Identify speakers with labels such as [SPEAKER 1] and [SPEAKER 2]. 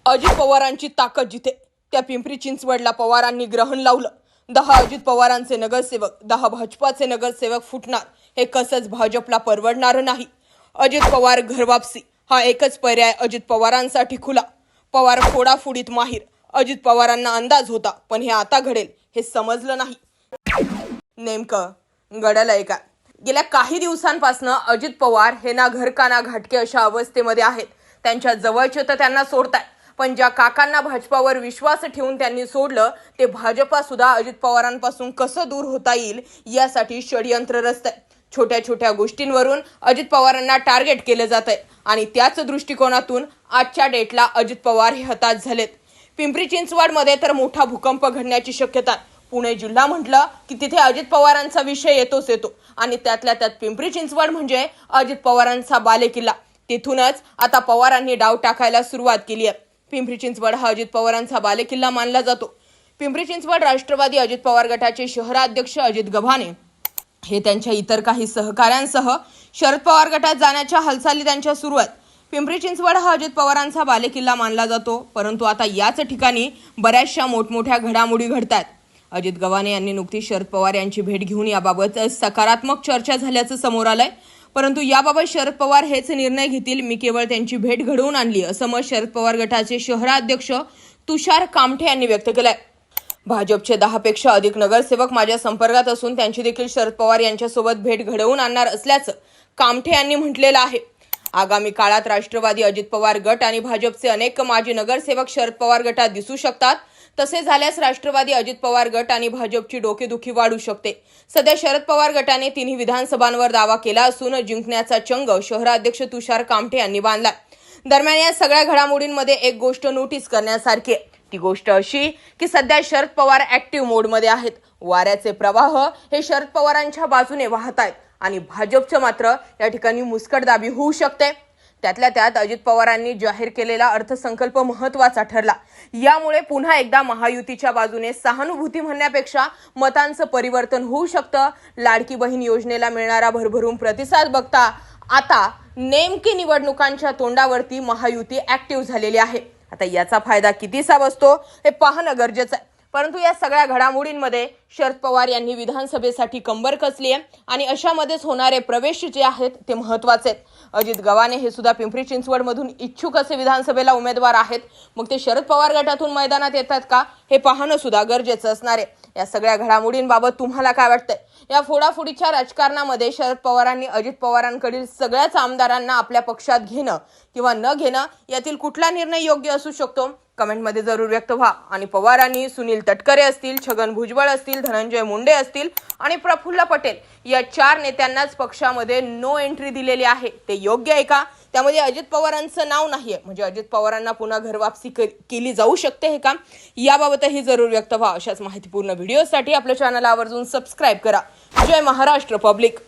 [SPEAKER 1] अजित पवारांची ताकद जिथे त्या पिंपरी चिंचवडला पवारांनी ग्रहण लावलं। 10 अजित पवारांचे नगरसेवक, 10 भाजपाचे नगरसेवक फुटणार, हे कसंच भाजपला परवडणार नाही। अजित पवार घरवापसी हा एकच पर्याय अजित पवारांसाठी खुला। पवार फोडाफोडीत माहीर। अजित पवारांना अंदाज होता, पण हे आता घडेल हे समजलं नाही। नेमकं घडलंय का? गेल्या काही दिवसांपासून अजित पवार हे ना घरका ना घाटके अशा अवस्थेमध्ये आहेत। त्यांच्या जवळचे तर त्यांना सोडताय, पण ज्या काकांना भाजपावर विश्वास ठेवून त्यांनी सोडलं, ते भाजपा सुद्धा अजित पवारांपासून कसं दूर होता येईल यासाठी षडयंत्र रचतंय। छोट्या छोट्या गोष्टींवरून अजित पवारांना टार्गेट केलं जातंय आणि त्याच दृष्टिकोनातून आजच्या डेटला अजित पवार हे हताश झालेत। पिंपरी चिंचवडमध्ये तर मोठा भूकंप घडण्याची शक्यता आहे। पुणे जिल्हा म्हटलं की तिथे अजित पवारांचा विषय येतोच येतो आणि त्यातल्या त्यात पिंपरी चिंचवड म्हणजे अजित पवारांचा बालेकिल्ला। तिथूनच आता पवारांनी डाव टाकायला सुरुवात केली आहे। पिंपरी चिंचवड हा अजित पवारांचा बालेकिल्ला मानला जातो। पिंपरी चिंचवड राष्ट्रवादी अजित पवार गटाचे शहराध्यक्ष अजित गव्हाणे हे त्यांच्या इतर काही सहकाऱ्यांसह शरद पवार गटात जाण्याच्या हालचाली त्यांच्या सुरू आहेत। पिंपरी चिंचवड हा अजित पवारांचा बालेकिल्ला मानला जातो, परंतु आता याच ठिकाणी बऱ्याचशा मोठमोठ्या घडामोडी घडतात। अजित गव्हाणे यांनी नुकतीच शरद पवार यांची भेट घेऊन याबाबत सकारात्मक चर्चा झाल्याचं समोर आलंय, परंतु याबाबत शरद पवार हेच निर्णय घेतील, मी केवळ त्यांची भेट घडवून आणली असं मत शरद पवार गटाचे शहराध्यक्ष तुषार कामठे यांनी व्यक्त केलंय। भाजपचे 10 पेक्षा अधिक नगरसेवक माझ्या संपर्कात असून त्यांची देखील शरद पवार यांच्यासोबत भेट घडवून आणणार असल्याचं कामठे यांनी म्हटलेलं आहे। आगामी काळात राष्ट्रवादी अजित पवार गट आणि भाजपचे अनेक माजी नगरसेवक शरद पवार गटात दिसू शकतात। तसे झाल्यास राष्ट्रवादी अजित पवार गट आणि भाजपची डोकेदुखी वाढू शकते। सध्या शरद पवार गटाने 3 विधानसभांवर दावा केला असून जिंकण्याचा चंग शहराध्यक्ष तुषार कामठे यांनी बांधला। दरम्यान या सगळ्या घडामोडींमध्ये एक गोष्ट नोटीस करण्यासारखी आहे। ती गोष्ट अशी की सध्या शरद पवार ऍक्टिव्ह मोडमध्ये आहेत। वाऱ्याचे प्रवाह हे शरद पवारांच्या बाजूने वाहत आहेत आणि भाजपचं मात्र या ठिकाणी मुस्कटदाबी होऊ शकते। त्यातल्या त्यात अजित पवारांनी जाहीर केलेला अर्थसंकल्प महत्त्वाचा ठरला। यामुळे पुन्हा एकदा महायुतीच्या बाजूने सहानुभूती म्हणण्यापेक्षा मतांचं परिवर्तन होऊ शकतं। लाडकी बहीण योजनेला मिळणारा भरभरून प्रतिसाद बघता आता नेमकी निवडणुकांच्या तोंडावरती महायुती ऍक्टिव्ह झालेली आहे। आता याचा फायदा कितीसा बसतो हे पाहणं गरजेचं आहे। परंतु या सगळ्या घडामोडींमध्ये शरद पवार यांनी विधानसभेसाठी कंबर कसली आहे आणि अशामध्येच होणारे प्रवेश जे आहेत ते महत्त्वाचे आहेत। अजित गव्हाणे हे सुद्धा पिंपरी चिंचवडमधून इच्छुक असे विधानसभेला उमेदवार आहेत। मग ते शरद पवार गटातून मैदानात येतात का हे पाहणं सुद्धा गरजेचं असणार आहे। या सगळ्या घडामोडींबाबत तुम्हाला काय वाटतंय? या फोडाफोडीच्या राजकारणामध्ये शरद पवारांनी अजित पवारांकडील सगळ्याच आमदारांना आपल्या पक्षात घेणं किंवा न घेणं यातील कुठला निर्णय योग्य असू शकतो? कमेंटमध्ये जरूर व्यक्त व्हा। आणि पवारांनी सुनील तटकरे असतील, छगन भुजबळ असतील, धनंजय मुंडे असतील आणि प्रफुल्ल पटेल या 4 नेत्यांनाच पक्षामध्ये नो एंट्री दिलेली आहे, ते योग्य आहे का? त्यामध्ये अजित पवारांचं नाव नाहीये, म्हणजे अजित पवारांना पुन्हा घरवापसी केली जाऊ शकते हे का? याबाबतही जरूर व्यक्त व्हा। अशाच माहितीपूर्ण व्हिडिओसाठी आपल्या चॅनलला आवर्जून सबस्क्राईब करा। जय महाराष्ट्र पब्लिक।